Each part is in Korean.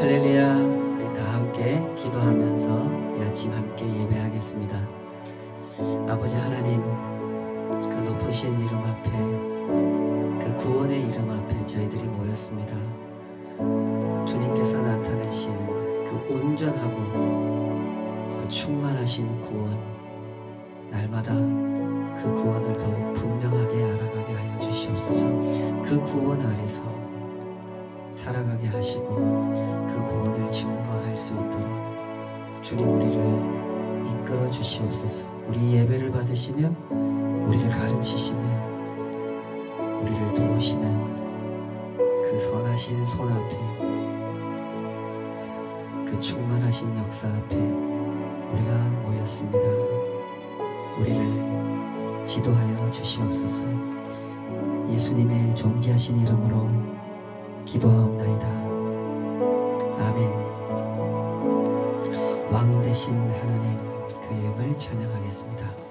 할렐루야. 우리 다 함께 기도하면서 이 아침 함께 예배하겠습니다. 아버지 하나님, 그 높으신 이름 앞에, 그 구원의 이름 앞에 저희들이 모였습니다. 주님께서 나타내신 그 온전하고 그 충만하신 구원, 날마다 그 구원을 더욱 분명하게 알아가게 하여 주시옵소서. 그 구원 아래서 살아가게 하시고 그 구원을 증거할 수 있도록 주님 우리를 이끌어 주시옵소서. 우리 예배를 받으시며 우리를 가르치시며 우리를 도우시는 그 선하신 손 앞에, 그 충만하신 역사 앞에 우리가 모였습니다. 우리를 지도하여 주시옵소서. 예수님의 존귀하신 이름으로 기도하옵나이다. 아멘. 왕 되신 하나님, 그 이름을 찬양하겠습니다.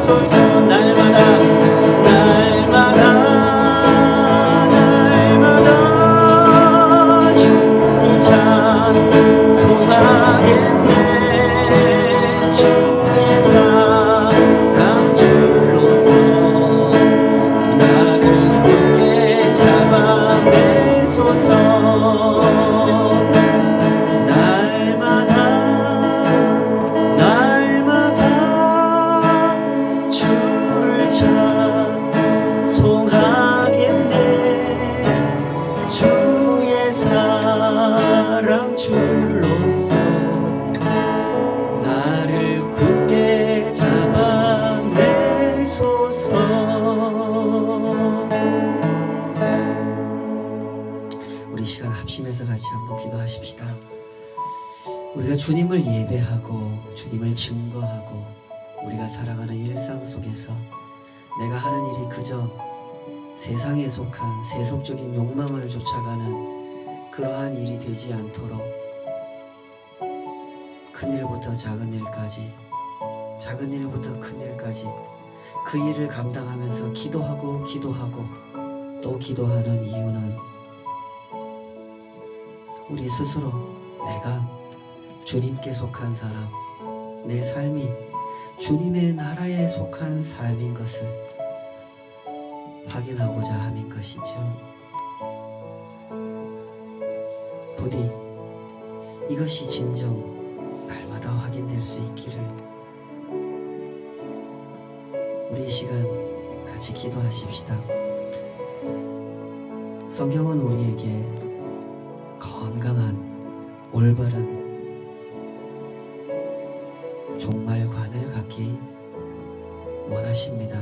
하소서. 날마다 주를 찬송하겠네. 주의 사랑 줄로서 나를 굳게 잡아내소서. 사랑 줄로서 나를 굳게 잡아내소서. 우리 시간 합심해서 같이 한번 기도하십시다. 우리가 주님을 예배하고 주님을 증거하고 우리가 살아가는 일상 속에서 내가 하는 일이 그저 세상에 속한 세속적인 욕망을 쫓아가는 그러한 일이 되지 않도록 큰 일부터 작은 일까지, 작은 일부터 큰 일까지 그 일을 감당하면서 기도하고 또 기도하는 이유는 우리 스스로 내가 주님께 속한 사람, 내 삶이 주님의 나라에 속한 삶인 것을 확인하고자 함인 것이죠. 부디 이것이 진정 날마다 확인될 수 있기를 우리 이 시간 같이 기도하십시다. 성경은 우리에게 건강한 올바른 종말관을 갖기 원하십니다.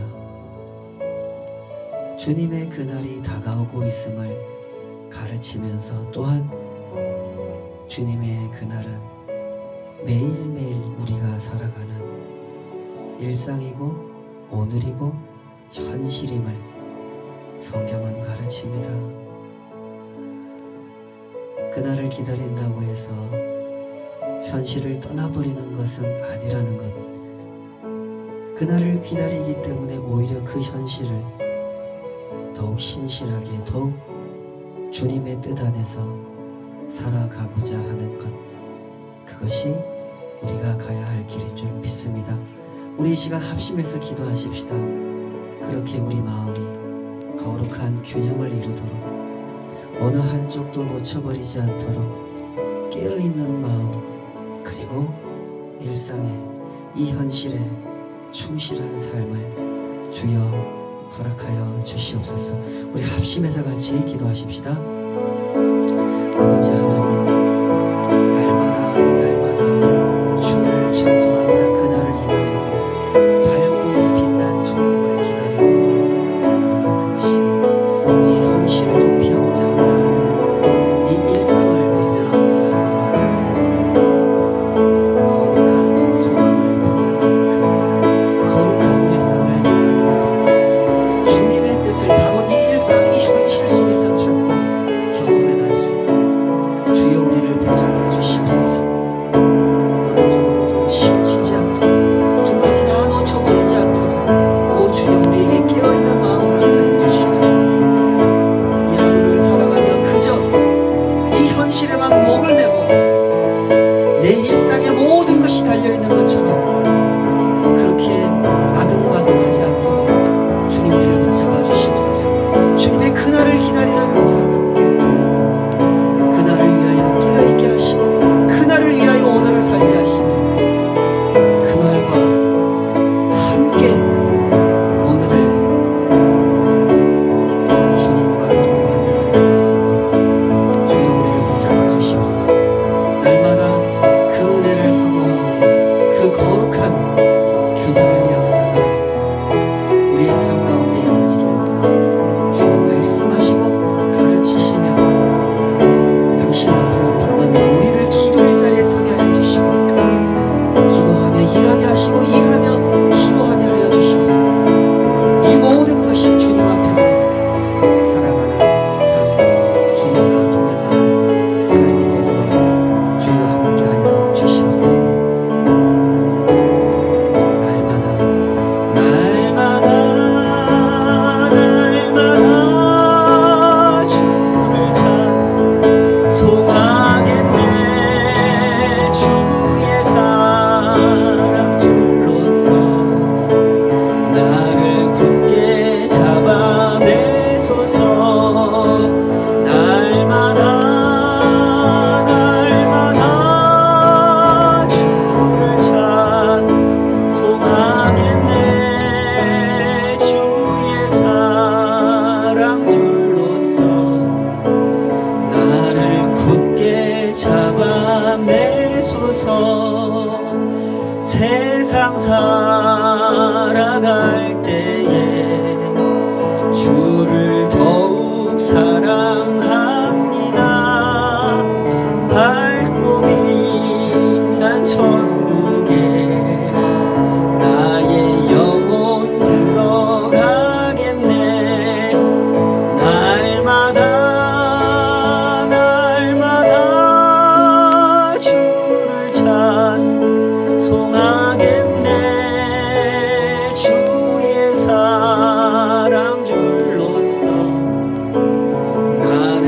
주님의 그날이 다가오고 있음을 가르치면서 또한 주님의 그날은 매일매일 우리가 살아가는 일상이고 오늘이고 현실임을 성경은 가르칩니다. 그날을 기다린다고 해서 현실을 떠나버리는 것은 아니라는 것. 그날을 기다리기 때문에 오히려 그 현실을 더욱 신실하게 더욱 주님의 뜻 안에서 살아가고자 하는 것, 그것이 우리가 가야 할 길인 줄 믿습니다. 우리 이 시간 합심해서 기도하십시다. 그렇게 우리 마음이 거룩한 균형을 이루도록 어느 한쪽도 놓쳐버리지 않도록 깨어있는 마음, 그리고 일상의 이 현실에 충실한 삶을 주여 허락하여 주시옵소서. 우리 합심해서 같이 기도하십시다. 아버지 하나님, 날마다 주를 찬송합니다. 그날을 기다리고 밝고 빛난 천국을 기다립니다. 그러나 그것이 우리의 현실을 도피하고자 한다 하며 이 일상을 외면하고자 한다 하며 거룩한 소망을 품을 만큼 거룩한 일상을 살아가도록 주님의 뜻을 바로 이 일상, 이 현실 속에서 찾고 경험해갈 수 있도록 주여 우리를 붙잡아 주시옵소서. 어느 쪽으로도 치우치지 않도록 두 가지 다 놓쳐버리지 않도록 오 주여 우리에게 깨어있는 마음 허락하여 주시옵소서. 이 하루를 살아가며 그저 이 현실에만 목을 메고 내 일상의 모든 것이 달려있는 것처럼 그렇게 아등바등하지 않도록 주님 우리를 붙잡아 주시옵소서. 주님의 그날을 기다리는 자와 함께 그날을 위하여 깨어있게 하시고 그날을 위하여 오늘을 살게 하시며 그날과 함께 오늘을 주님과 동행하며 살아갈 수 있도록 주여 우리를 붙잡아 주시옵소서. 날마다 그 은혜를 사모하오니 그 거룩한 균형의 역사가 우리의 삶 가운데 이루어지기를 원하오니 주여 말씀하시고 가르치시며 당신 앞으로 불러내 우리를 기도의 자리에 서게 하여 주시고 기도하며 일하게 하시고 일하며 기도하게 하여 주시옵소서. 이 모든 것이 주님 앞에서 살아가는 삶, 주님과 동행하는 삶이 되도록 주여 함께하여 주시옵소서. 살아갈 때에 주를 더욱 사랑합니다. 밝고 빛난 천국에 나의 영혼 들어가겠네. 날마다 주를 찬송하겠네. 주의 사랑 줄로서 나를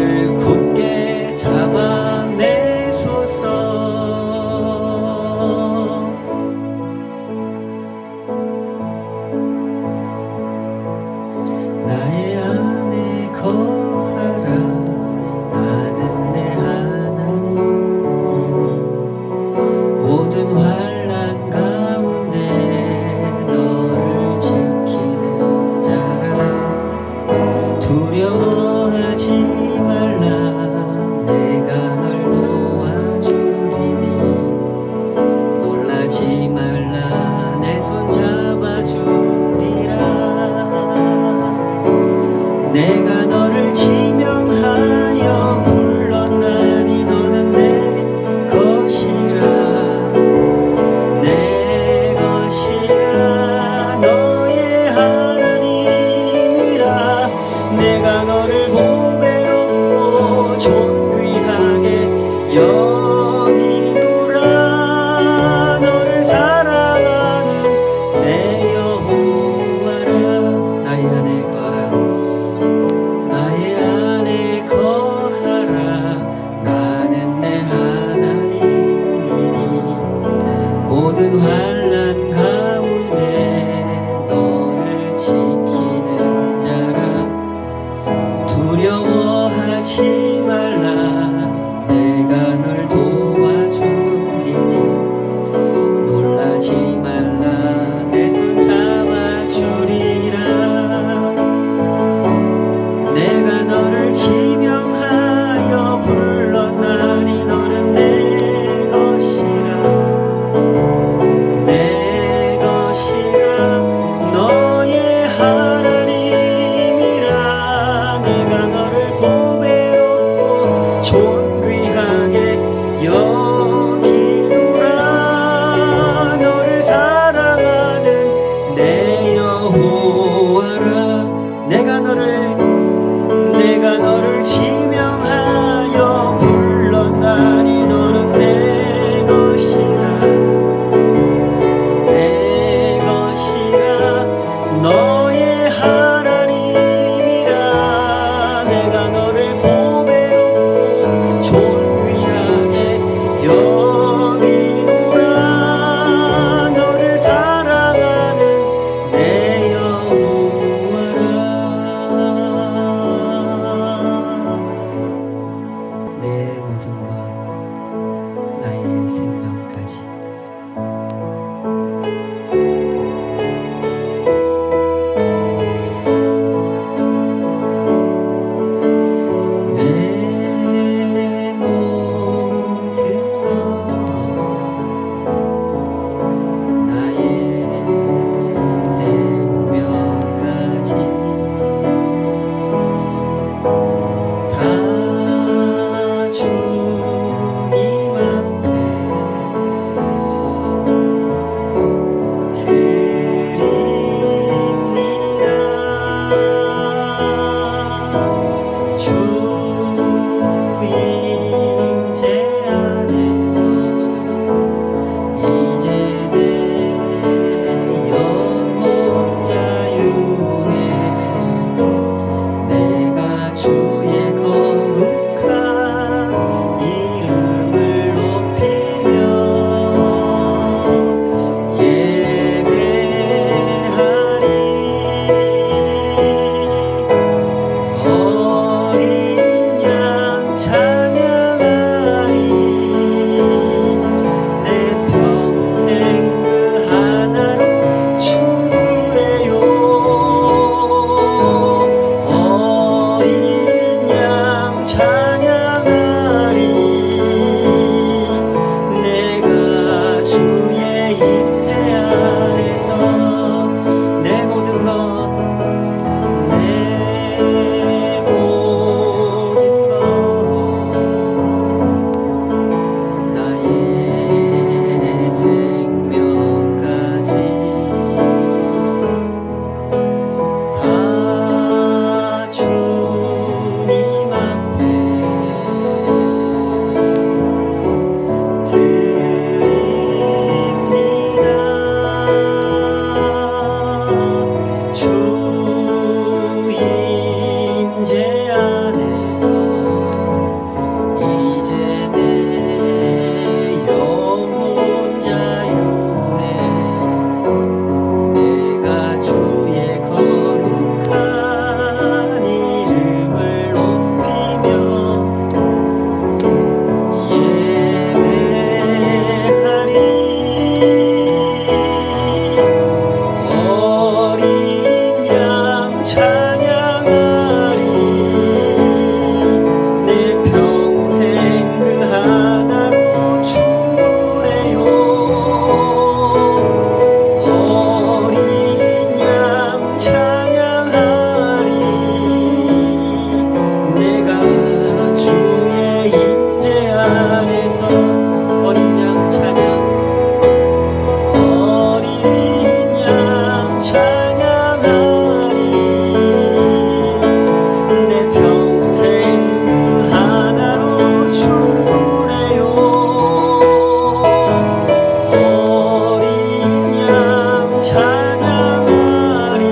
찬양하리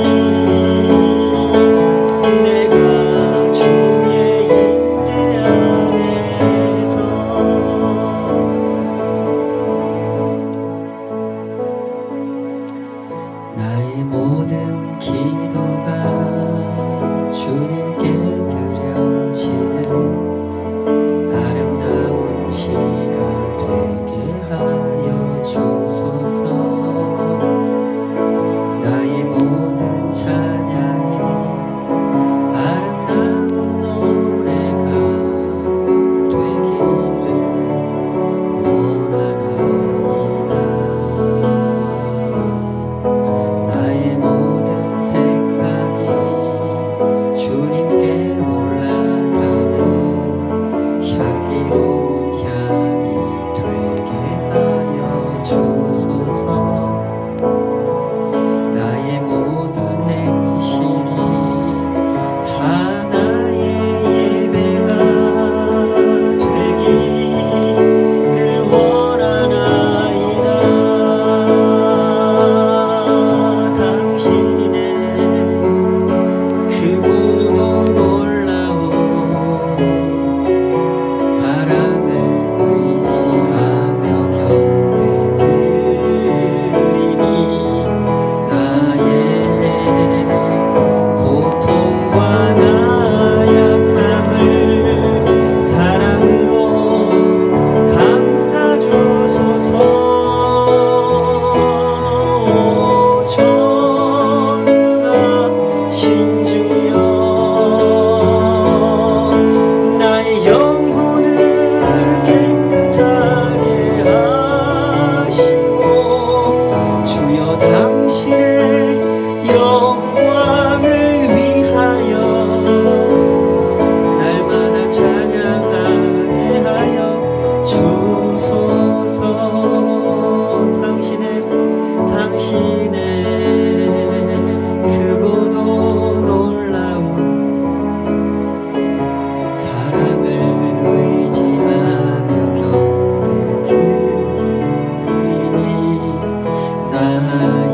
내가 주의 임재 안에서 나의 모든 기도가 주님께 드려지는 아름다운 시가 되게 하여 주소서. 나의 모든 찬양이 아름다운 노래가 되기를 원하나이다. 나의 모든 생각이 주님께 올라가는 향기로운 향이 되게 하여 주소서. 나의 모든 행실이 하나의 예배가 되기를 원하나이다. 당신의 크고도 놀라운 사랑을 의지하며 경배드리니 나의 고통과 나약함을 사랑으로 감싸주소서. 전능하신 주여 나의 영혼을 깨끗하게 하시고 주여 당신의 영광을 위하여 날마다 찬양하게 하여 주소서. 당신의 크고도 놀라운 사랑을 의지하며 경배드리니 나의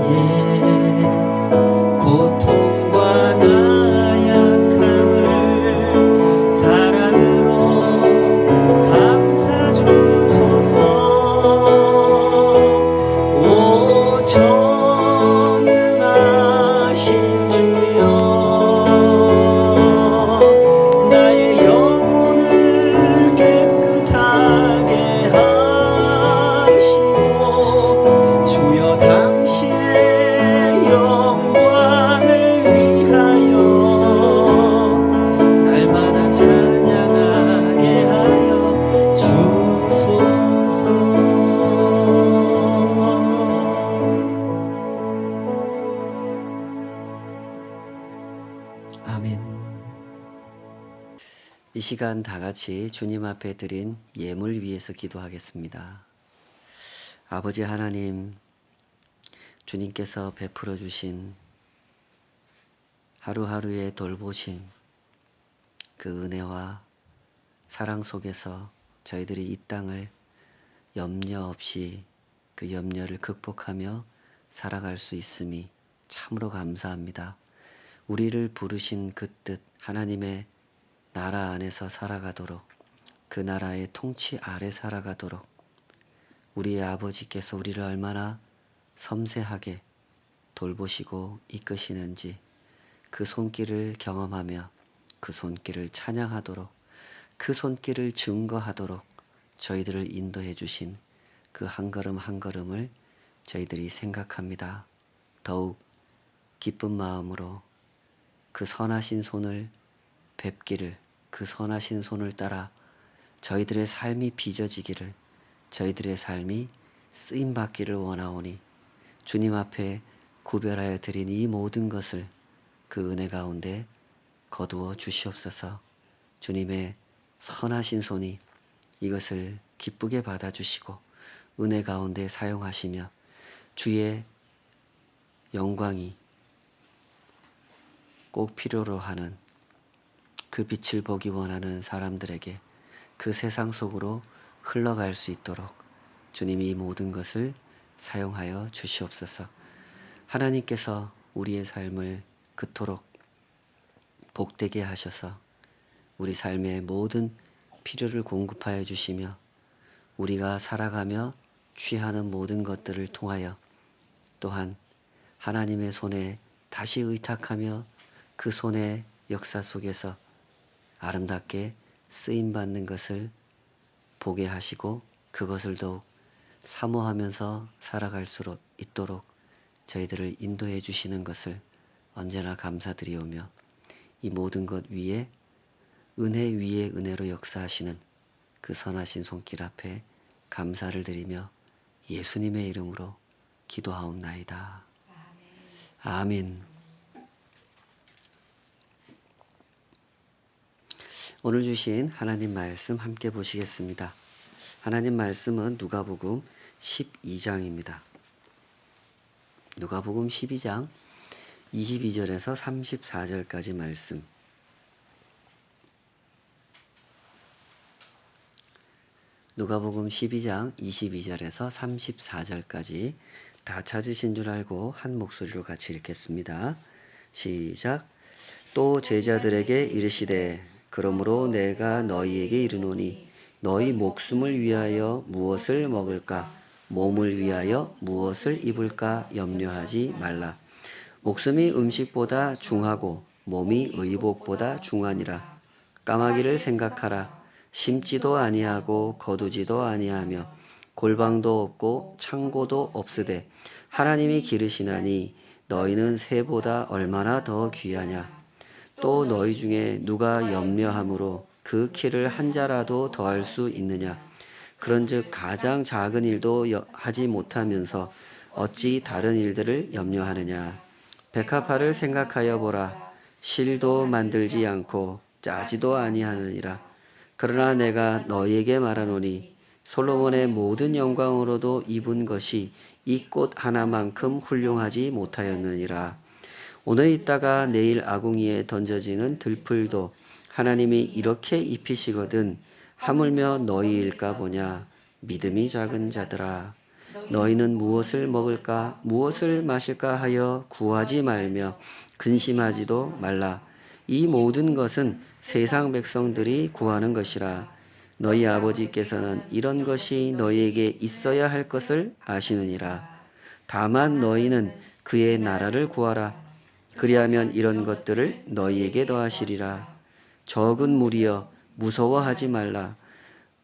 고통과 나약함을 사랑으로 감싸주소서. 오 전능하신 주여 나의 영혼을 깨끗하게 하시고 주여 당신의 영광을 위하여 날마다 찬양하게 하여 주소서. 아멘. 이 시간 다 같이 주님 앞에 드린 예물 위해서 기도하겠습니다. 아버지 하나님, 주님께서 베풀어 주신 하루하루의 돌보심, 그 은혜와 사랑 속에서 저희들이 이 땅을 염려 없이 그 염려를 극복하며 살아갈 수 있음이 참으로 감사합니다. 우리를 부르신 그 뜻, 하나님의 나라 안에서 살아가도록, 그 나라의 통치 아래 살아가도록 우리의 아버지께서 우리를 얼마나 섬세하게 돌보시고 이끄시는지 그 손길을 경험하며 그 손길을 찬양하도록, 그 손길을 증거하도록 저희들을 인도해 주신 그 한 걸음 한 걸음을 저희들이 생각합니다. 더욱 기쁜 마음으로 그 선하신 손을 뵙기를, 그 선하신 손을 따라 저희들의 삶이 빚어지기를, 저희들의 삶이 쓰임받기를 원하오니 주님 앞에 구별하여 드린 이 모든 것을 그 은혜 가운데 거두어 주시옵소서. 주님의 선하신 손이 이것을 기쁘게 받아주시고 은혜 가운데 사용하시며 주의 영광이 꼭 필요로 하는 그 빛을 보기 원하는 사람들에게 그 세상 속으로 흘러갈 수 있도록 주님이 이 모든 것을 사용하여 주시옵소서. 하나님께서 우리의 삶을 그토록 복되게 하셔서 우리 삶의 모든 필요를 공급하여 주시며 우리가 살아가며 취하는 모든 것들을 통하여 또한 하나님의 손에 다시 의탁하며 그 손의 역사 속에서 아름답게 쓰임받는 것을 보게 하시고 그것을 더욱 사모하면서 살아갈 수 있도록 저희들을 인도해 주시는 것을 언제나 감사드리오며 이 모든 것 위에 은혜 위에 은혜로 역사하시는 그 선하신 손길 앞에 감사를 드리며 예수님의 이름으로 기도하옵나이다. 아멘. 오늘 주신 하나님 말씀 함께 보시겠습니다. 하나님 말씀은 누가복음 12장입니다. 누가복음 12장 22절에서 34절까지 말씀. 누가복음 12장 22절에서 34절까지 다 찾으신 줄 알고 한 목소리로 같이 읽겠습니다. 시작. 또 제자들에게 이르시되 그러므로 내가 너희에게 이르노니 너희 목숨을 위하여 무엇을 먹을까 몸을 위하여 무엇을 입을까 염려하지 말라. 목숨이 음식보다 중하고 몸이 의복보다 중하니라. 까마귀를 생각하라. 심지도 아니하고 거두지도 아니하며 골방도 없고 창고도 없으되 하나님이 기르시나니 너희는 새보다 얼마나 더 귀하냐. 또 너희 중에 누가 염려함으로 그 키를 한 자라도 더할 수 있느냐. 그런즉 가장 작은 일도 하지 못하면서 어찌 다른 일들을 염려하느냐. 백합화를 생각하여 보라. 실도 만들지 않고 짜지도 아니하느니라. 그러나 내가 너희에게 말하노니 솔로몬의 모든 영광으로도 입은 것이 이 꽃 하나만큼 훌륭하지 못하였느니라. 오늘 있다가 내일 아궁이에 던져지는 들풀도 하나님이 이렇게 입히시거든 하물며 너희일까 보냐. 믿음이 작은 자들아, 너희는 무엇을 먹을까 무엇을 마실까 하여 구하지 말며 근심하지도 말라. 이 모든 것은 세상 백성들이 구하는 것이라. 너희 아버지께서는 이런 것이 너희에게 있어야 할 것을 아시느니라. 다만 너희는 그의 나라를 구하라. 그리하면 이런 것들을 너희에게 더하시리라. 적은 무리여 무서워하지 말라.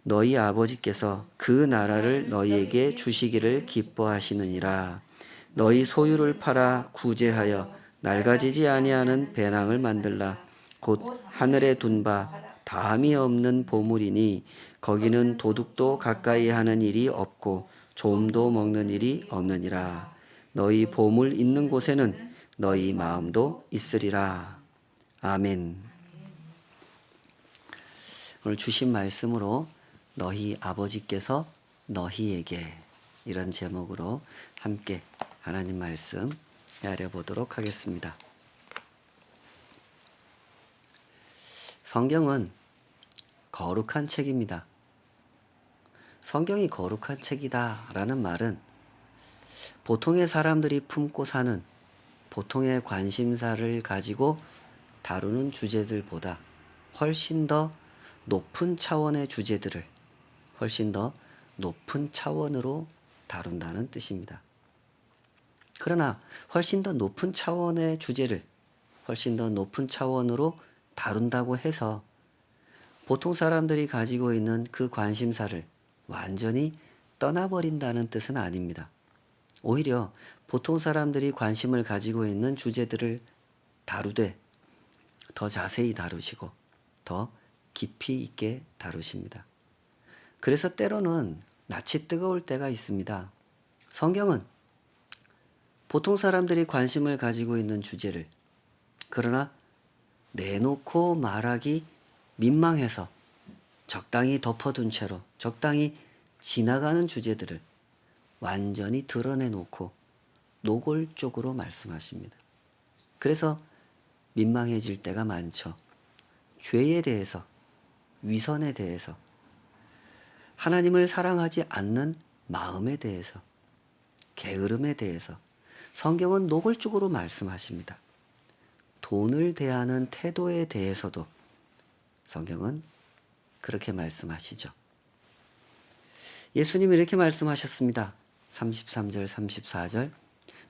너희 아버지께서 그 나라를 너희에게 주시기를 기뻐하시느니라. 너희 소유를 팔아 구제하여 낡아지지 아니하는 배낭을 만들라. 곧 하늘에 둔 바 다함이 없는 보물이니 거기는 도둑도 가까이 하는 일이 없고 좀도 먹는 일이 없느니라. 너희 보물 있는 곳에는 너희 마음도 있으리라. 아멘. 오늘 주신 말씀으로 너희 아버지께서 너희에게 이런 제목으로 함께 하나님 말씀 헤아려 보도록 하겠습니다. 성경은 거룩한 책입니다. 성경이 거룩한 책이다 라는 말은 보통의 사람들이 품고 사는 보통의 관심사를 가지고 다루는 주제들보다 훨씬 더 높은 차원의 주제들을 훨씬 더 높은 차원으로 다룬다는 뜻입니다. 그러나 훨씬 더 높은 차원의 주제를 훨씬 더 높은 차원으로 다룬다고 해서 보통 사람들이 가지고 있는 그 관심사를 완전히 떠나버린다는 뜻은 아닙니다. 오히려 보통 사람들이 관심을 가지고 있는 주제들을 다루되 더 자세히 다루시고 더 깊이 있게 다루십니다. 그래서 때로는 낯이 뜨거울 때가 있습니다. 성경은 보통 사람들이 관심을 가지고 있는 주제를 그러나 내놓고 말하기 민망해서 적당히 덮어둔 채로 적당히 지나가는 주제들을 완전히 드러내놓고 노골적으로 말씀하십니다. 그래서 민망해질 때가 많죠. 죄에 대해서, 위선에 대해서, 하나님을 사랑하지 않는 마음에 대해서, 게으름에 대해서, 성경은 노골적으로 말씀하십니다. 돈을 대하는 태도에 대해서도 성경은 그렇게 말씀하시죠. 예수님이 이렇게 말씀하셨습니다. 33절 34절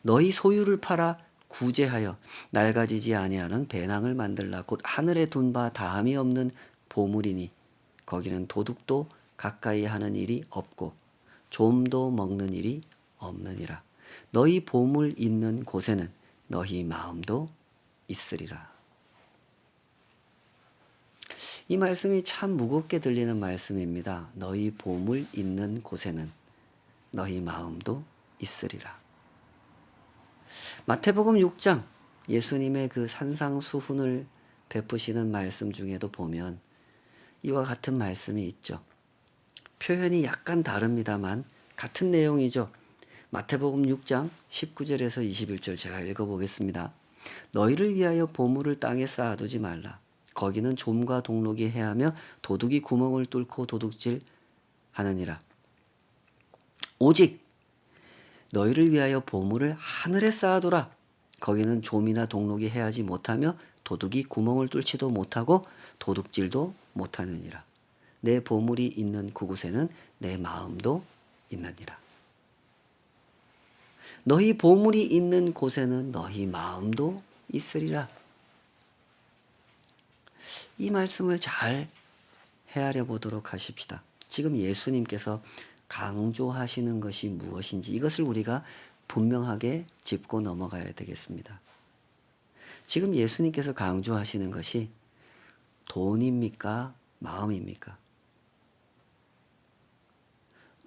너희 소유를 팔아 구제하여 낡아지지 아니하는 배낭을 만들라. 곧 하늘에 둔 바 다함이 없는 보물이니 거기는 도둑도 가까이 하는 일이 없고 좀도 먹는 일이 없느니라. 너희 보물 있는 곳에는 너희 마음도 있으리라. 이 말씀이 참 무겁게 들리는 말씀입니다. 너희 보물 있는 곳에는 너희 마음도 있으리라. 마태복음 6장 예수님의 그 산상수훈을 베푸시는 말씀 중에도 보면 이와 같은 말씀이 있죠. 표현이 약간 다릅니다만 같은 내용이죠. 마태복음 6장 19절에서 21절 제가 읽어보겠습니다. 너희를 위하여 보물을 땅에 쌓아두지 말라. 거기는 좀과 동록이 해하며 도둑이 구멍을 뚫고 도둑질 하느니라. 오직 너희를 위하여 보물을 하늘에 쌓아두라. 거기는 좀이나 동록이 해하지 못하며 도둑이 구멍을 뚫지도 못하고 도둑질도 못하느니라. 내 보물이 있는 그곳에는 내 마음도 있느니라. 너희 보물이 있는 곳에는 너희 마음도 있으리라. 이 말씀을 잘 헤아려 보도록 하십시다. 지금 예수님께서 강조하시는 것이 무엇인지 이것을 우리가 분명하게 짚고 넘어가야 되겠습니다. 지금 예수님께서 강조하시는 것이 돈입니까? 마음입니까?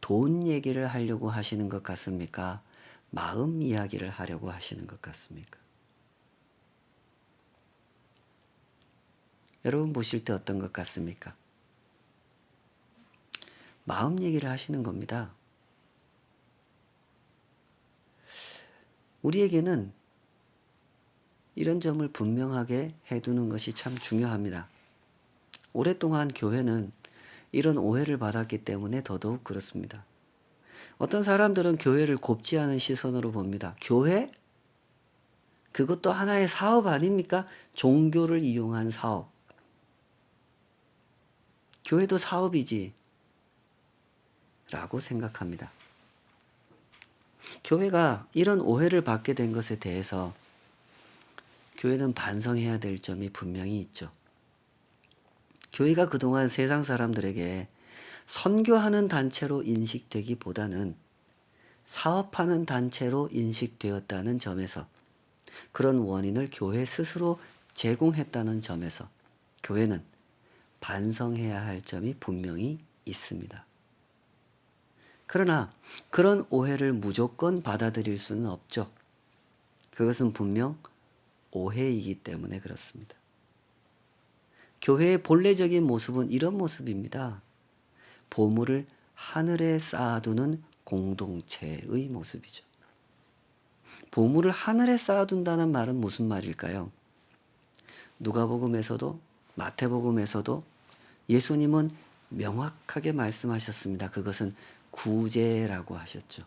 돈 얘기를 하려고 하시는 것 같습니까? 마음 이야기를 하려고 하시는 것 같습니까? 여러분 보실 때 어떤 것 같습니까? 마음 얘기를 하시는 겁니다. 우리에게는 이런 점을 분명하게 해두는 것이 참 중요합니다. 오랫동안 교회는 이런 오해를 받았기 때문에 더더욱 그렇습니다. 어떤 사람들은 교회를 곱지 않은 시선으로 봅니다. 교회? 그것도 하나의 사업 아닙니까? 종교를 이용한 사업. 교회도 사업이지 라고 생각합니다. 교회가 이런 오해를 받게 된 것에 대해서 교회는 반성해야 될 점이 분명히 있죠. 교회가 그동안 세상 사람들에게 선교하는 단체로 인식되기보다는 사업하는 단체로 인식되었다는 점에서 그런 원인을 교회 스스로 제공했다는 점에서 교회는 반성해야 할 점이 분명히 있습니다. 그러나 그런 오해를 무조건 받아들일 수는 없죠. 그것은 분명 오해이기 때문에 그렇습니다. 교회의 본래적인 모습은 이런 모습입니다. 보물을 하늘에 쌓아두는 공동체의 모습이죠. 보물을 하늘에 쌓아둔다는 말은 무슨 말일까요? 누가복음에서도 마태복음에서도 예수님은 명확하게 말씀하셨습니다. 그것은 구제라고 하셨죠.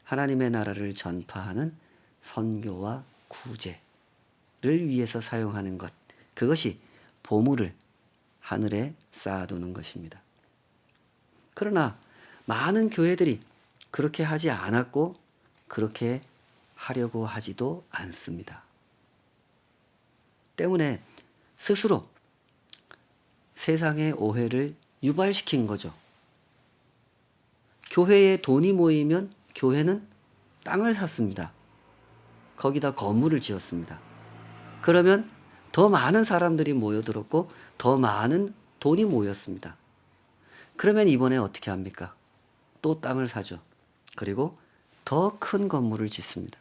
하나님의 나라를 전파하는 선교와 구제를 위해서 사용하는 것, 그것이 보물을 하늘에 쌓아두는 것입니다. 그러나 많은 교회들이 그렇게 하지 않았고 그렇게 하려고 하지도 않습니다. 때문에 스스로 세상의 오해를 유발시킨 거죠. 교회에 돈이 모이면 교회는 땅을 샀습니다. 거기다 건물을 지었습니다. 그러면 더 많은 사람들이 모여들었고 더 많은 돈이 모였습니다. 그러면 이번에 어떻게 합니까? 또 땅을 사죠. 그리고 더 큰 건물을 짓습니다.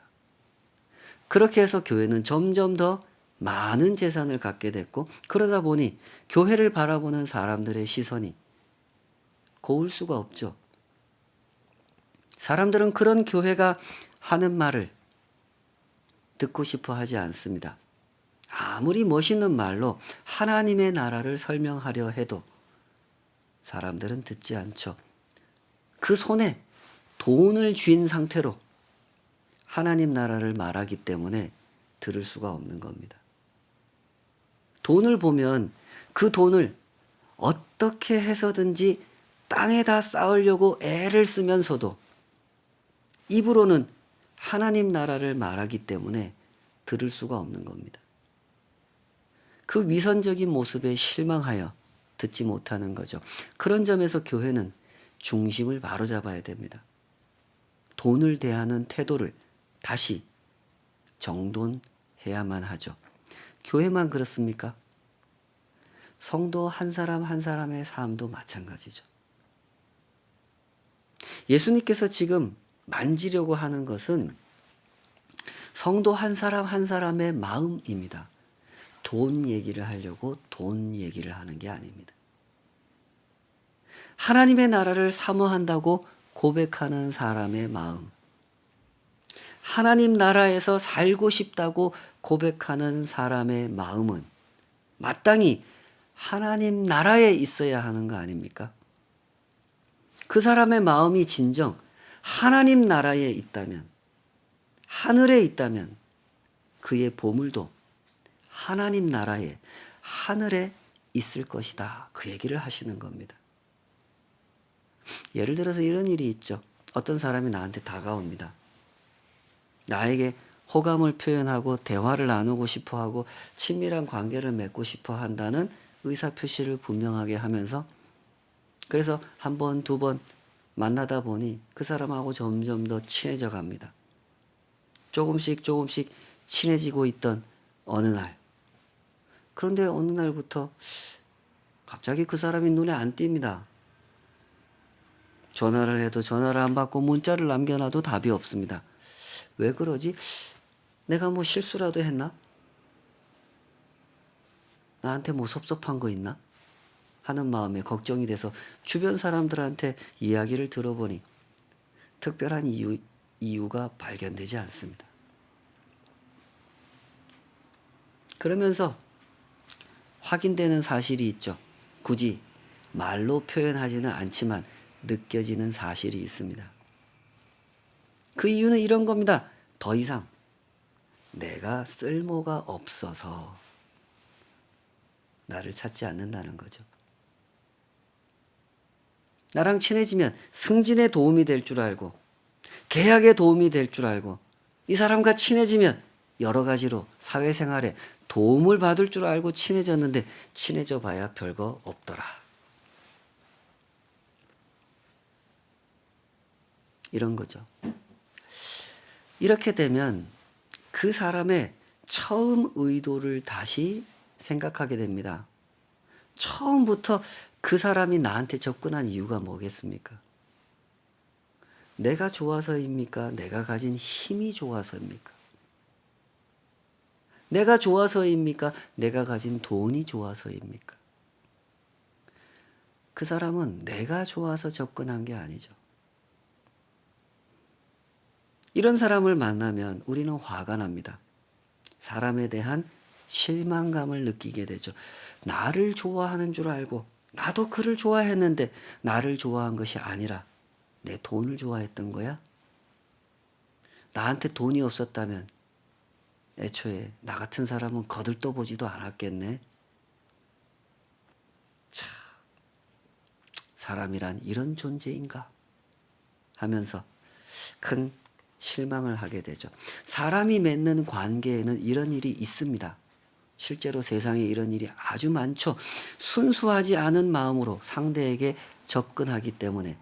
그렇게 해서 교회는 점점 더 많은 재산을 갖게 됐고 그러다 보니 교회를 바라보는 사람들의 시선이 고울 수가 없죠. 사람들은 그런 교회가 하는 말을 듣고 싶어 하지 않습니다. 아무리 멋있는 말로 하나님의 나라를 설명하려 해도 사람들은 듣지 않죠. 그 손에 돈을 쥔 상태로 하나님 나라를 말하기 때문에 들을 수가 없는 겁니다. 돈을 보면 그 돈을 어떻게 해서든지 땅에다 쌓으려고 애를 쓰면서도 입으로는 하나님 나라를 말하기 때문에 들을 수가 없는 겁니다. 그 위선적인 모습에 실망하여 듣지 못하는 거죠. 그런 점에서 교회는 중심을 바로잡아야 됩니다. 돈을 대하는 태도를 다시 정돈해야만 하죠. 교회만 그렇습니까? 성도 한 사람 한 사람의 삶도 마찬가지죠. 예수님께서 지금 만지려고 하는 것은 성도 한 사람 한 사람의 마음입니다. 돈 얘기를 하려고 돈 얘기를 하는 게 아닙니다. 하나님의 나라를 사모한다고 고백하는 사람의 마음, 하나님 나라에서 살고 싶다고 고백하는 사람의 마음은 마땅히 하나님 나라에 있어야 하는 거 아닙니까? 그 사람의 마음이 진정 하나님 나라에 있다면, 하늘에 있다면 그의 보물도 하나님 나라에, 하늘에 있을 것이다. 그 얘기를 하시는 겁니다. 예를 들어서 이런 일이 있죠. 어떤 사람이 나한테 다가옵니다. 나에게 호감을 표현하고 대화를 나누고 싶어 하고 친밀한 관계를 맺고 싶어 한다는 의사표시를 분명하게 하면서, 그래서 한 번, 두 번 만나다 보니 그 사람하고 점점 더 친해져 갑니다. 조금씩 친해지고 있던 어느 날, 그런데 어느 날부터 갑자기 그 사람이 눈에 안 띕니다. 전화를 해도 전화를 안 받고 문자를 남겨놔도 답이 없습니다. 왜 그러지? 내가 뭐 실수라도 했나? 나한테 뭐 섭섭한 거 있나? 하는 마음에 걱정이 돼서 주변 사람들한테 이야기를 들어보니 특별한 이유가 발견되지 않습니다. 그러면서 확인되는 사실이 있죠. 굳이 말로 표현하지는 않지만 느껴지는 사실이 있습니다. 그 이유는 이런 겁니다. 더 이상 내가 쓸모가 없어서 나를 찾지 않는다는 거죠. 나랑 친해지면 승진에 도움이 될 줄 알고, 계약에 도움이 될 줄 알고, 이 사람과 친해지면 여러 가지로 사회생활에 도움을 받을 줄 알고 친해졌는데 친해져 봐야 별거 없더라. 이런 거죠. 이렇게 되면 그 사람의 처음 의도를 다시 생각하게 됩니다. 처음부터 그 사람이 나한테 접근한 이유가 뭐겠습니까? 내가 좋아서입니까? 내가 가진 힘이 좋아서입니까? 내가 좋아서입니까? 내가 가진 돈이 좋아서입니까? 그 사람은 내가 좋아서 접근한 게 아니죠. 이런 사람을 만나면 우리는 화가 납니다. 사람에 대한 실망감을 느끼게 되죠. 나를 좋아하는 줄 알고 나도 그를 좋아했는데 나를 좋아한 것이 아니라 내 돈을 좋아했던 거야? 나한테 돈이 없었다면 애초에 나 같은 사람은 거들떠보지도 않았겠네. 참, 사람이란 이런 존재인가 하면서 큰 실망을 하게 되죠. 사람이 맺는 관계에는 이런 일이 있습니다. 실제로 세상에 이런 일이 아주 많죠. 순수하지 않은 마음으로 상대에게 접근하기 때문에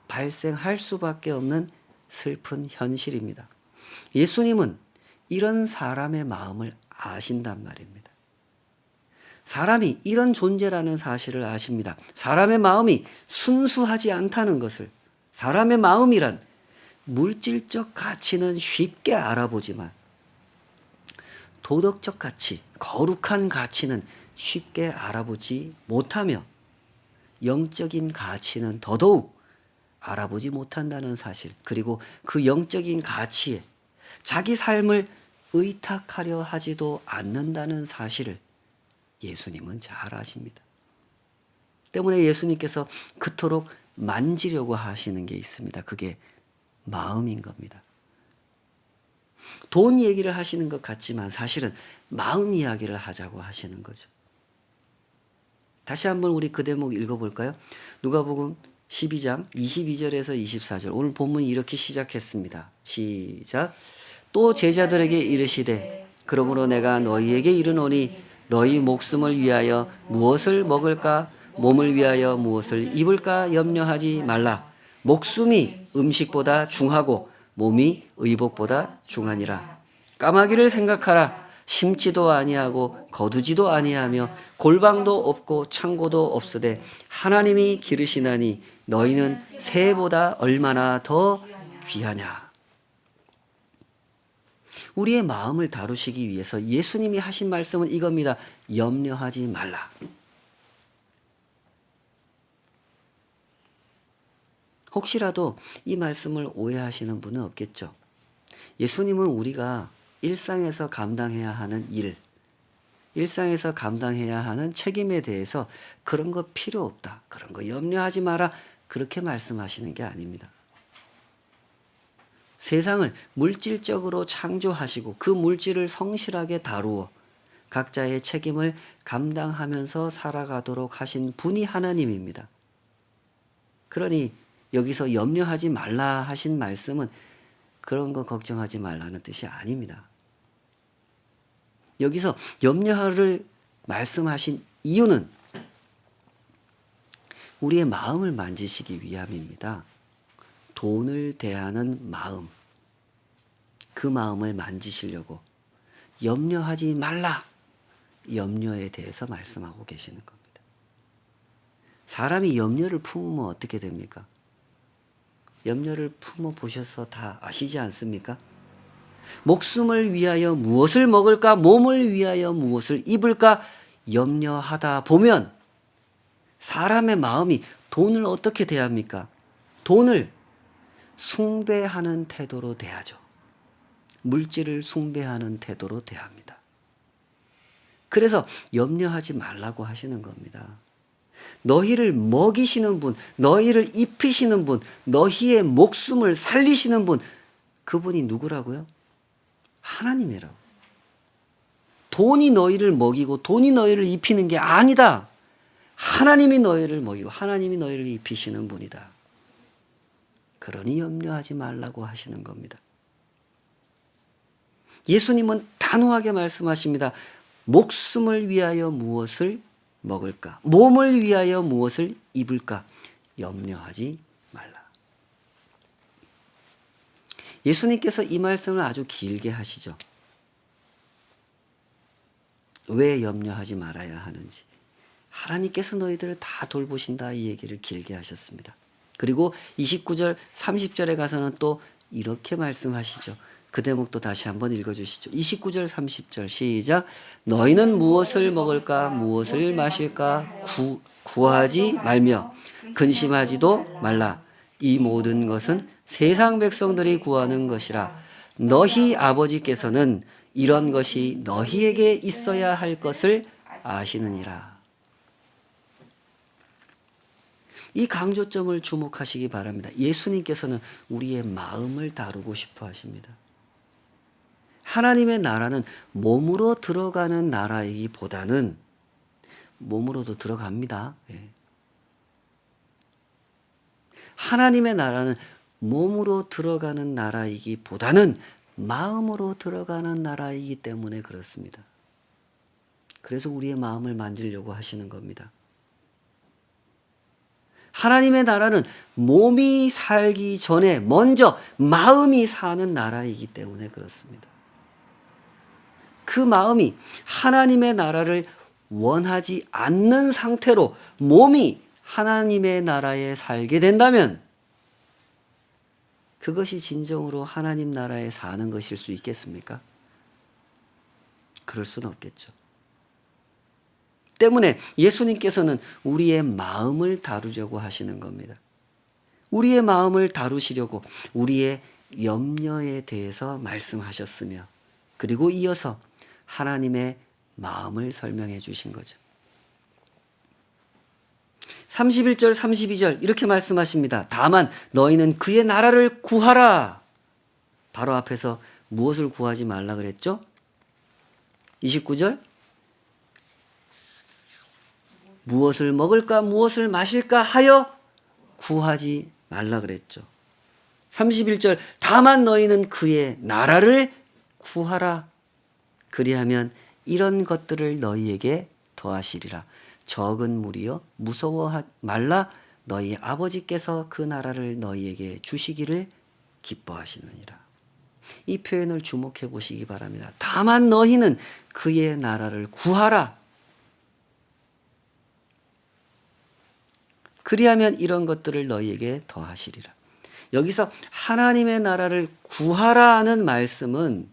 발생할 수밖에 없는 슬픈 현실입니다. 예수님은 이런 사람의 마음을 아신단 말입니다. 사람이 이런 존재라는 사실을 아십니다. 사람의 마음이 순수하지 않다는 것을, 사람의 마음이란 물질적 가치는 쉽게 알아보지만 도덕적 가치, 거룩한 가치는 쉽게 알아보지 못하며 영적인 가치는 더더욱 알아보지 못한다는 사실, 그리고 그 영적인 가치에 자기 삶을 의탁하려 하지도 않는다는 사실을 예수님은 잘 아십니다. 때문에 예수님께서 그토록 만지려고 하시는 게 있습니다. 그게 마음인 겁니다. 돈 얘기를 하시는 것 같지만 사실은 마음 이야기를 하자고 하시는 거죠. 다시 한번 우리 그 대목 읽어볼까요? 누가복음 12장 22절에서 24절. 오늘 본문이 이렇게 시작했습니다. 시작. 또 제자들에게 이르시되 그러므로 내가 너희에게 이르노니 너희 목숨을 위하여 무엇을 먹을까 몸을 위하여 무엇을 입을까 염려하지 말라. 목숨이 음식보다 중하고 몸이 의복보다 중하니라. 까마귀를 생각하라. 심지도 아니하고 거두지도 아니하며 골방도 없고 창고도 없으되 하나님이 기르시나니 너희는 새보다 얼마나 더 귀하냐. 우리의 마음을 다루시기 위해서 예수님이 하신 말씀은 이겁니다. 염려하지 말라. 혹시라도 이 말씀을 오해하시는 분은 없겠죠. 예수님은 우리가 일상에서 감당해야 하는 일, 일상에서 감당해야 하는 책임에 대해서 그런 거 필요 없다, 그런 거 염려하지 마라, 그렇게 말씀하시는 게 아닙니다. 세상을 물질적으로 창조하시고 그 물질을 성실하게 다루어 각자의 책임을 감당하면서 살아가도록 하신 분이 하나님입니다. 그러니 여기서 염려하지 말라 하신 말씀은 그런 거 걱정하지 말라는 뜻이 아닙니다. 여기서 염려를 말씀하신 이유는 우리의 마음을 만지시기 위함입니다. 돈을 대하는 마음, 그 마음을 만지시려고 염려하지 말라, 염려에 대해서 말씀하고 계시는 겁니다. 사람이 염려를 품으면 어떻게 됩니까? 염려를 품어 보셔서 다 아시지 않습니까? 목숨을 위하여 무엇을 먹을까, 몸을 위하여 무엇을 입을까 염려하다 보면 사람의 마음이 돈을 어떻게 대합니까? 돈을 숭배하는 태도로 대하죠. 물질을 숭배하는 태도로 대합니다. 그래서 염려하지 말라고 하시는 겁니다. 너희를 먹이시는 분, 너희를 입히시는 분, 너희의 목숨을 살리시는 분, 그분이 누구라고요? 하나님이라고. 돈이 너희를 먹이고 돈이 너희를 입히는 게 아니다. 하나님이 너희를 먹이고 하나님이 너희를 입히시는 분이다. 그러니 염려하지 말라고 하시는 겁니다. 예수님은 단호하게 말씀하십니다. 목숨을 위하여 무엇을 먹을까? 몸을 위하여 무엇을 입을까? 염려하지 말라. 예수님께서 이 말씀을 아주 길게 하시죠. 왜 염려하지 말아야 하는지. 하나님께서 너희들을 다 돌보신다, 이 얘기를 길게 하셨습니다. 그리고 29절, 30절에 가서는 또 이렇게 말씀하시죠. 그 대목도 다시 한번 읽어주시죠. 29절, 30절 시작. 너희는 무엇을 먹을까, 무엇을 마실까 구하지 말며 근심하지도 말라. 이 모든 것은 세상 백성들이 구하는 것이라. 너희 아버지께서는 이런 것이 너희에게 있어야 할 것을 아시느니라. 이 강조점을 주목하시기 바랍니다. 예수님께서는 우리의 마음을 다루고 싶어 하십니다. 하나님의 나라는 몸으로 들어가는 나라이기보다는 몸으로도 들어갑니다. 예. 하나님의 나라는 몸으로 들어가는 나라이기보다는 마음으로 들어가는 나라이기 때문에 그렇습니다. 그래서 우리의 마음을 만지려고 하시는 겁니다. 하나님의 나라는 몸이 살기 전에 먼저 마음이 사는 나라이기 때문에 그렇습니다. 그 마음이 하나님의 나라를 원하지 않는 상태로 몸이 하나님의 나라에 살게 된다면 그것이 진정으로 하나님 나라에 사는 것일 수 있겠습니까? 그럴 수는 없겠죠. 때문에 예수님께서는 우리의 마음을 다루려고 하시는 겁니다. 우리의 마음을 다루시려고 우리의 염려에 대해서 말씀하셨으며 그리고 이어서 하나님의 마음을 설명해 주신 거죠. 31절 32절 이렇게 말씀하십니다. 다만 너희는 그의 나라를 구하라. 바로 앞에서 무엇을 구하지 말라 그랬죠? 29절 무엇을 먹을까 무엇을 마실까 하여 구하지 말라 그랬죠. 31절 다만 너희는 그의 나라를 구하라. 그리하면 이런 것들을 너희에게 더하시리라. 적은 무리여 무서워 말라. 너희 아버지께서 그 나라를 너희에게 주시기를 기뻐하시느니라. 이 표현을 주목해 보시기 바랍니다. 다만 너희는 그의 나라를 구하라. 그리하면 이런 것들을 너희에게 더하시리라. 여기서 하나님의 나라를 구하라는 말씀은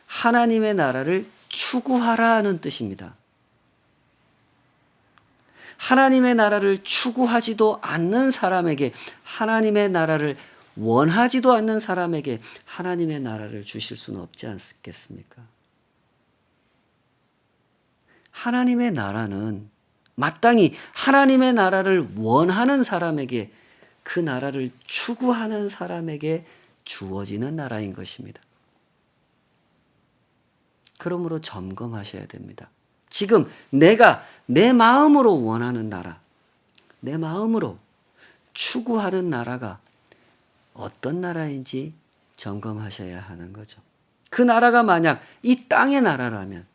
하나님의 나라를 추구하라는 뜻입니다. 하나님의 나라를 추구하지도 않는 사람에게, 하나님의 나라를 원하지도 않는 사람에게 하나님의 나라를 주실 수는 없지 않겠습니까? 하나님의 나라는 마땅히 하나님의 나라를 원하는 사람에게, 그 나라를 추구하는 사람에게 주어지는 나라인 것입니다. 그러므로 점검하셔야 됩니다. 지금 내가 내 마음으로 원하는 나라, 내 마음으로 추구하는 나라가 어떤 나라인지 점검하셔야 하는 거죠. 그 나라가 만약 이 땅의 나라라면,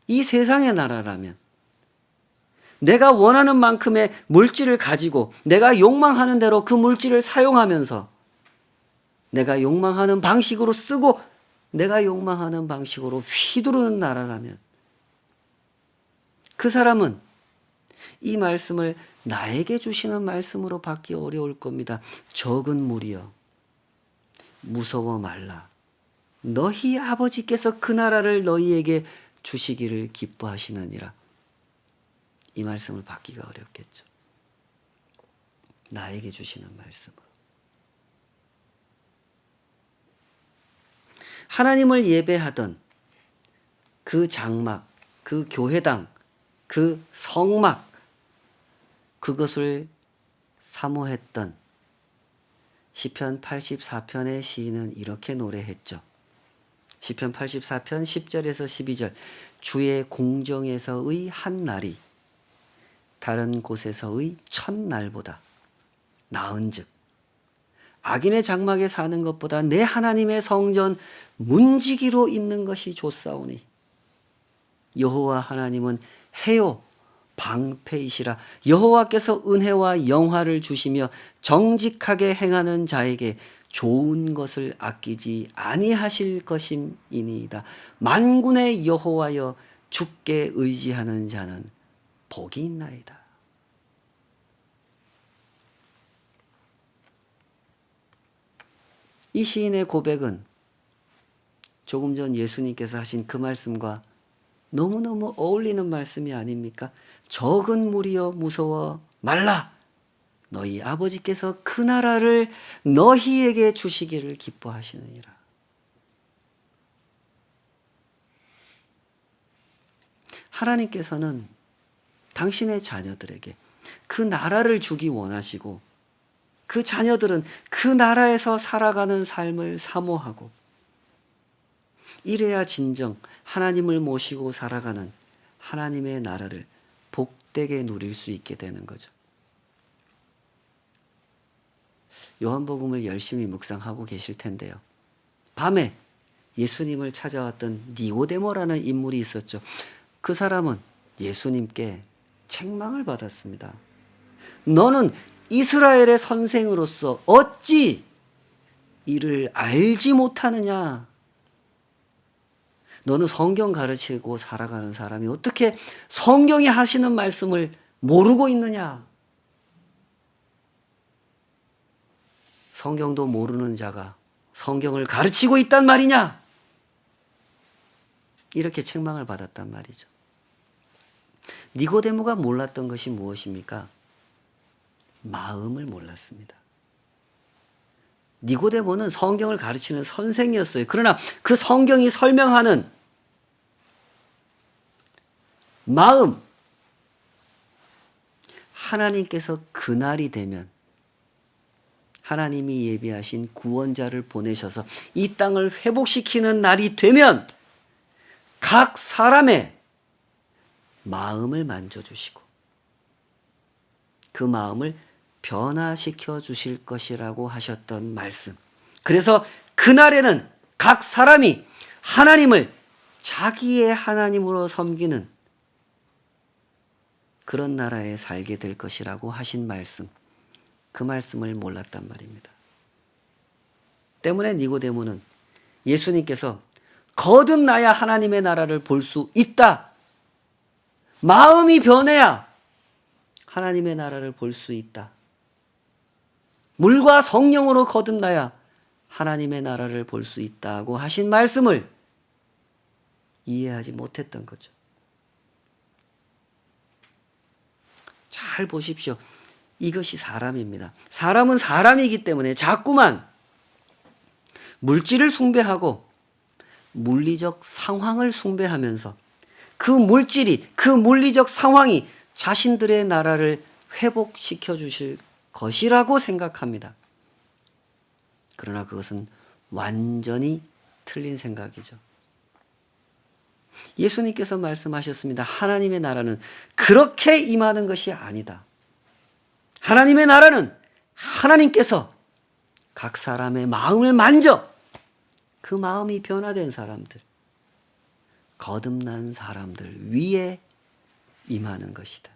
이 세상의 나라라면, 내가 원하는 만큼의 물질을 가지고 내가 욕망하는 대로 그 물질을 사용하면서 내가 욕망하는 방식으로 쓰고 내가 욕망하는 방식으로 휘두르는 나라라면 그 사람은 이 말씀을 나에게 주시는 말씀으로 받기 어려울 겁니다. 적은 무리여 무서워 말라. 너희 아버지께서 그 나라를 너희에게 주시기를 기뻐하시느니라. 이 말씀을 받기가 어렵겠죠. 나에게 주시는 말씀으로. 하나님을 예배하던 그 장막, 그 교회당, 그 성막, 그것을 사모했던 시편 84편의 시인은 이렇게 노래했죠. 시편 84편 10절에서 12절 주의 궁정에서의 한 날이 다른 곳에서의 첫날보다 나은즉 악인의 장막에 사는 것보다 내 하나님의 성전 문지기로 있는 것이 좋사오니 여호와 하나님은 해요 방패이시라. 여호와께서 은혜와 영화를 주시며 정직하게 행하는 자에게 좋은 것을 아끼지 아니하실 것임이니이다. 만군의 여호와여 주께 의지하는 자는 복이 있나이다. 이 시인의 고백은 조금 전 예수님께서 하신 그 말씀과 너무너무 어울리는 말씀이 아닙니까? 적은 무리여 무서워 말라. 너희 아버지께서 그 나라를 너희에게 주시기를 기뻐하시느니라. 하나님께서는 당신의 자녀들에게 그 나라를 주기 원하시고 그 자녀들은 그 나라에서 살아가는 삶을 사모하고 이래야 진정 하나님을 모시고 살아가는 하나님의 나라를 복되게 누릴 수 있게 되는 거죠. 요한복음을 열심히 묵상하고 계실 텐데요. 밤에 예수님을 찾아왔던 니고데모라는 인물이 있었죠. 그 사람은 예수님께 책망을 받았습니다. 너는 이스라엘의 선생으로서 어찌 이를 알지 못하느냐? 너는 성경 가르치고 살아가는 사람이 어떻게 성경이 하시는 말씀을 모르고 있느냐? 성경도 모르는 자가 성경을 가르치고 있단 말이냐? 이렇게 책망을 받았단 말이죠. 니고데모가 몰랐던 것이 무엇입니까? 마음을 몰랐습니다. 니고데모는 성경을 가르치는 선생이었어요. 그러나 그 성경이 설명하는 마음, 하나님께서 그날이 되면 하나님이 예비하신 구원자를 보내셔서 이 땅을 회복시키는 날이 되면 각 사람의 마음을 만져주시고 그 마음을 변화시켜 주실 것이라고 하셨던 말씀. 그래서 그날에는 각 사람이 하나님을 자기의 하나님으로 섬기는 그런 나라에 살게 될 것이라고 하신 말씀. 그 말씀을 몰랐단 말입니다. 때문에 니고데모는 예수님께서 거듭나야 하나님의 나라를 볼 수 있다. 마음이 변해야 하나님의 나라를 볼 수 있다. 물과 성령으로 거듭나야 하나님의 나라를 볼 수 있다고 하신 말씀을 이해하지 못했던 거죠. 잘 보십시오. 이것이 사람입니다. 사람은 사람이기 때문에 자꾸만 물질을 숭배하고 물리적 상황을 숭배하면서 그 물질이, 그 물리적 상황이 자신들의 나라를 회복시켜 주실 것이라고 생각합니다. 그러나 그것은 완전히 틀린 생각이죠. 예수님께서 말씀하셨습니다. 하나님의 나라는 그렇게 임하는 것이 아니다. 하나님의 나라는 하나님께서 각 사람의 마음을 만져 그 마음이 변화된 사람들, 거듭난 사람들 위에 임하는 것이다.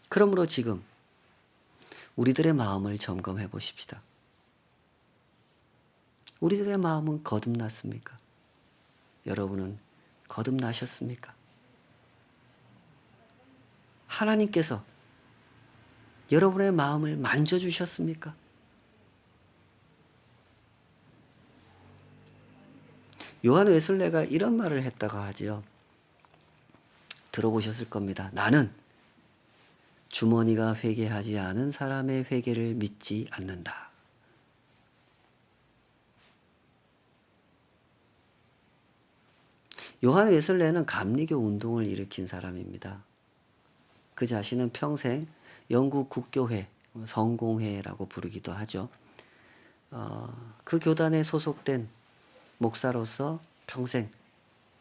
그러므로 지금 우리들의 마음을 점검해 보십시다. 우리들의 마음은 거듭났습니까? 여러분은 거듭나셨습니까? 하나님께서 여러분의 마음을 만져주셨습니까? 요한 웨슬레가 이런 말을 했다고 하지요. 들어보셨을 겁니다. 나는 주머니가 회개하지 않은 사람의 회개를 믿지 않는다. 요한 웨슬레는 감리교 운동을 일으킨 사람입니다. 그 자신은 평생 영국 국교회, 성공회라고 부르기도 하죠. 그 교단에 소속된 목사로서 평생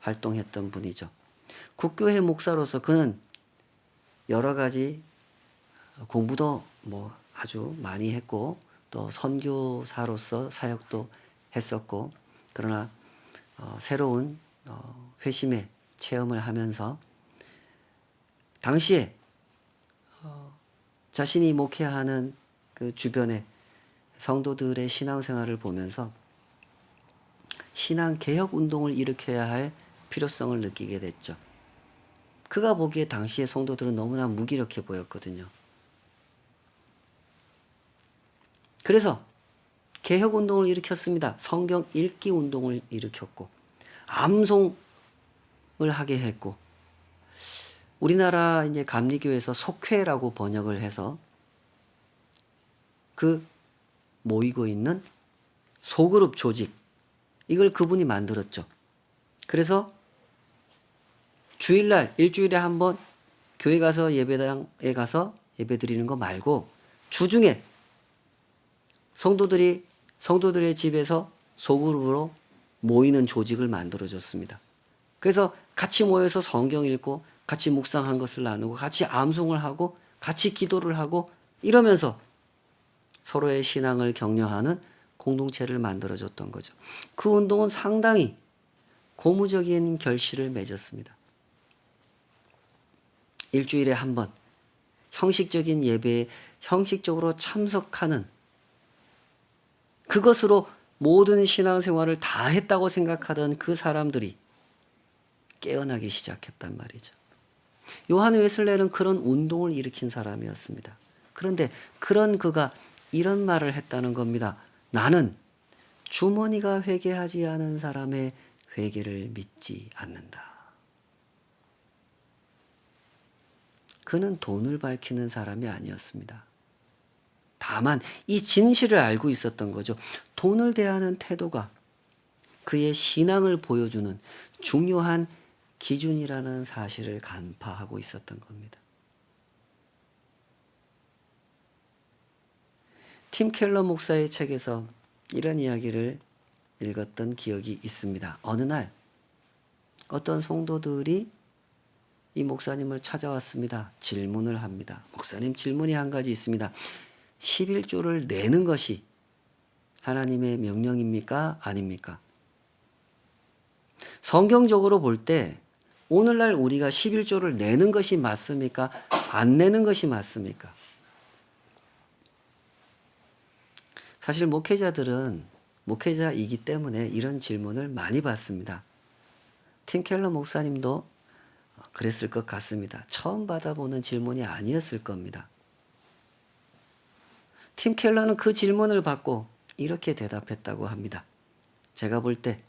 활동했던 분이죠. 국교회 목사로서 그는 여러 가지 공부도 아주 많이 했고 또 선교사로서 사역도 했었고 그러나 새로운 회심의 체험을 하면서 당시에 자신이 목회하는 그 주변의 성도들의 신앙생활을 보면서 신앙개혁 운동을 일으켜야 할 필요성을 느끼게 됐죠. 그가 보기에 당시의 성도들은 너무나 무기력해 보였거든요. 그래서 개혁 운동을 일으켰습니다. 성경 읽기 운동을 일으켰고 암송을 하게 했고 우리나라 이제 감리교에서 속회라고 번역을 해서 그 모이고 있는 소그룹 조직 이걸 그분이 만들었죠. 그래서 주일날 일주일에 한 번 교회 가서 예배당에 가서 예배 드리는 거 말고 주중에 성도들의 집에서 소그룹으로 모이는 조직을 만들어줬습니다. 그래서 같이 모여서 성경 읽고 같이 묵상한 것을 나누고 같이 암송을 하고 같이 기도를 하고 이러면서 서로의 신앙을 격려하는 공동체를 만들어줬던 거죠. 그 운동은 상당히 고무적인 결실을 맺었습니다. 일주일에 한 번 형식적인 예배에 형식적으로 참석하는 그것으로 모든 신앙생활을 다 했다고 생각하던 그 사람들이 깨어나기 시작했단 말이죠. 요한 웨슬레는 그런 운동을 일으킨 사람이었습니다. 그런데 그런 그가 이런 말을 했다는 겁니다. 나는 주머니가 회개하지 않은 사람의 회개를 믿지 않는다. 그는 돈을 밝히는 사람이 아니었습니다. 다만 이 진실을 알고 있었던 거죠. 돈을 대하는 태도가 그의 신앙을 보여주는 중요한 기준이라는 사실을 간파하고 있었던 겁니다. 팀 켈러 목사의 책에서 이런 이야기를 읽었던 기억이 있습니다. 어느 날 어떤 성도들이 이 목사님을 찾아왔습니다. 질문을 합니다. 목사님, 질문이 한 가지 있습니다. 11조를 내는 것이 하나님의 명령입니까? 아닙니까? 성경적으로 볼 때 오늘날 우리가 11조를 내는 것이 맞습니까? 안 내는 것이 맞습니까? 사실 목회자들은 목회자이기 때문에 이런 질문을 많이 받습니다. 팀 켈러 목사님도 그랬을 것 같습니다. 처음 받아보는 질문이 아니었을 겁니다. 팀 켈러는 그 질문을 받고 이렇게 대답했다고 합니다. 제가 볼 때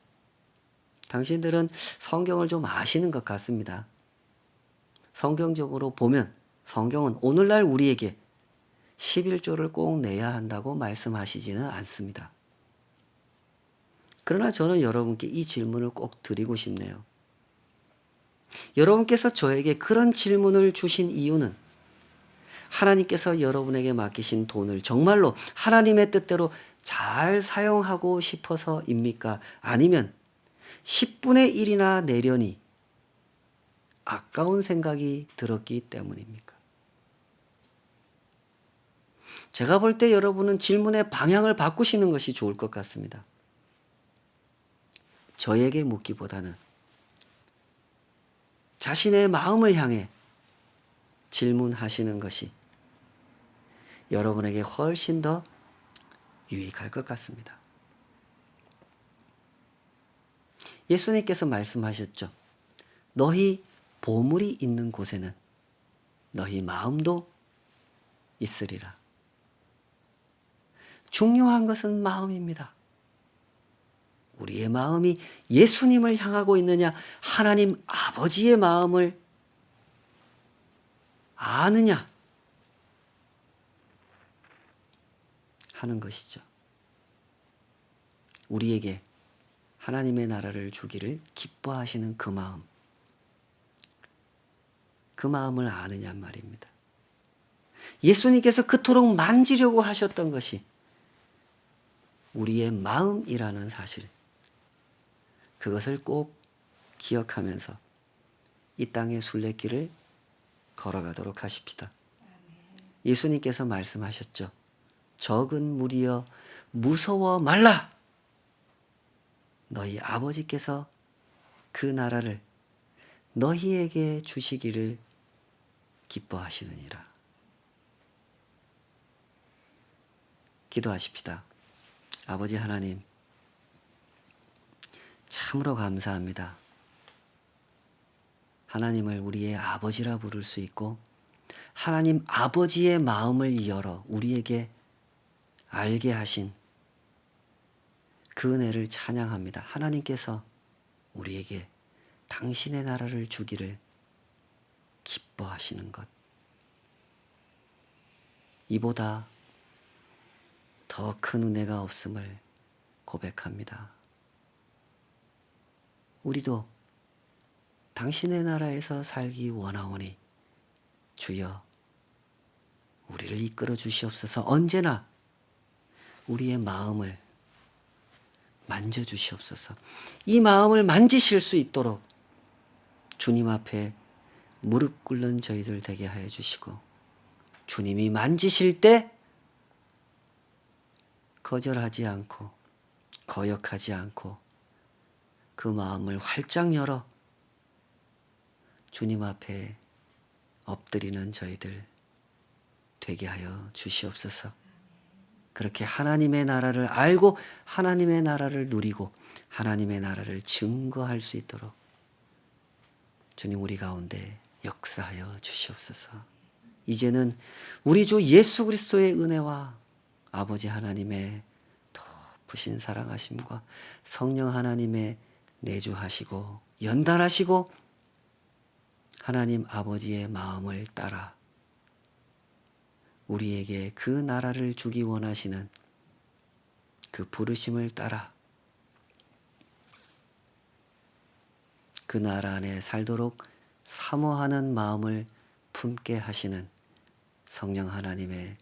당신들은 성경을 좀 아시는 것 같습니다. 성경적으로 보면 성경은 오늘날 우리에게 11조를 꼭 내야 한다고 말씀하시지는 않습니다. 그러나 저는 여러분께 이 질문을 꼭 드리고 싶네요. 여러분께서 저에게 그런 질문을 주신 이유는 하나님께서 여러분에게 맡기신 돈을 정말로 하나님의 뜻대로 잘 사용하고 싶어서입니까? 아니면 10분의 1이나 내려니 아까운 생각이 들었기 때문입니까? 제가 볼 때 여러분은 질문의 방향을 바꾸시는 것이 좋을 것 같습니다. 저에게 묻기보다는 자신의 마음을 향해 질문하시는 것이 여러분에게 훨씬 더 유익할 것 같습니다. 예수님께서 말씀하셨죠. 너희 보물이 있는 곳에는 너희 마음도 있으리라. 중요한 것은 마음입니다. 우리의 마음이 예수님을 향하고 있느냐, 하나님 아버지의 마음을 아느냐 하는 것이죠. 우리에게 하나님의 나라를 주기를 기뻐하시는 그 마음을 아느냐 말입니다. 예수님께서 그토록 만지려고 하셨던 것이 우리의 마음이라는 사실, 그것을 꼭 기억하면서 이 땅의 순례길을 걸어가도록 하십시다. 예수님께서 말씀하셨죠. 적은 무리여 무서워 말라. 너희 아버지께서 그 나라를 너희에게 주시기를 기뻐하시느니라. 기도하십시다. 아버지 하나님, 참으로 감사합니다. 하나님을 우리의 아버지라 부를 수 있고 하나님 아버지의 마음을 열어 우리에게 알게 하신 그 은혜를 찬양합니다. 하나님께서 우리에게 당신의 나라를 주기를 기뻐하시는 것, 이보다 더 큰 은혜가 없음을 고백합니다. 우리도 당신의 나라에서 살기 원하오니 주여 우리를 이끌어 주시옵소서. 언제나 우리의 마음을 만져주시옵소서. 이 마음을 만지실 수 있도록 주님 앞에 무릎 꿇는 저희들 되게 하여 주시고, 주님이 만지실 때 거절하지 않고 거역하지 않고 그 마음을 활짝 열어 주님 앞에 엎드리는 저희들 되게 하여 주시옵소서. 그렇게 하나님의 나라를 알고 하나님의 나라를 누리고 하나님의 나라를 증거할 수 있도록 주님 우리 가운데 역사하여 주시옵소서. 이제는 우리 주 예수 그리스도의 은혜와 아버지 하나님의 높으신 사랑하심과 성령 하나님의 내주하시고 연단하시고 하나님 아버지의 마음을 따라 우리에게 그 나라를 주기 원하시는 그 부르심을 따라 그 나라 안에 살도록 사모하는 마음을 품게 하시는 성령 하나님의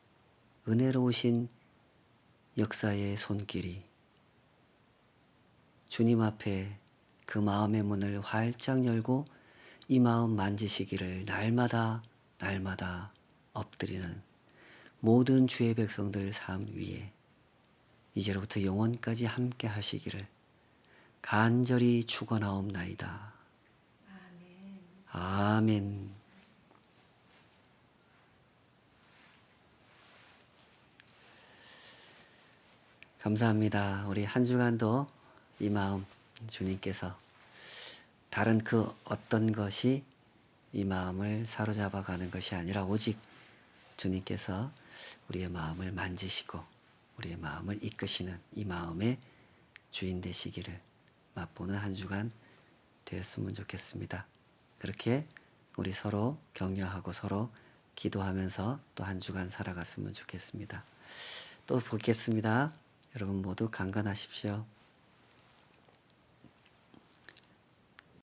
은혜로우신 역사의 손길이 주님 앞에 그 마음의 문을 활짝 열고 이 마음 만지시기를 날마다 날마다 엎드리는 모든 주의 백성들 삶 위에 이제로부터 영원까지 함께 하시기를 간절히 축원하옵나이다. 아멘. 감사합니다. 우리 한 주간도 이 마음 주님께서 다른 그 어떤 것이 이 마음을 사로잡아 가는 것이 아니라 오직 주님께서 우리의 마음을 만지시고 우리의 마음을 이끄시는 이 마음의 주인 되시기를 맛보는 한 주간 되었으면 좋겠습니다. 그렇게 우리 서로 격려하고 서로 기도하면서 또 한 주간 살아갔으면 좋겠습니다. 또 뵙겠습니다. 여러분 모두 강건하십시오.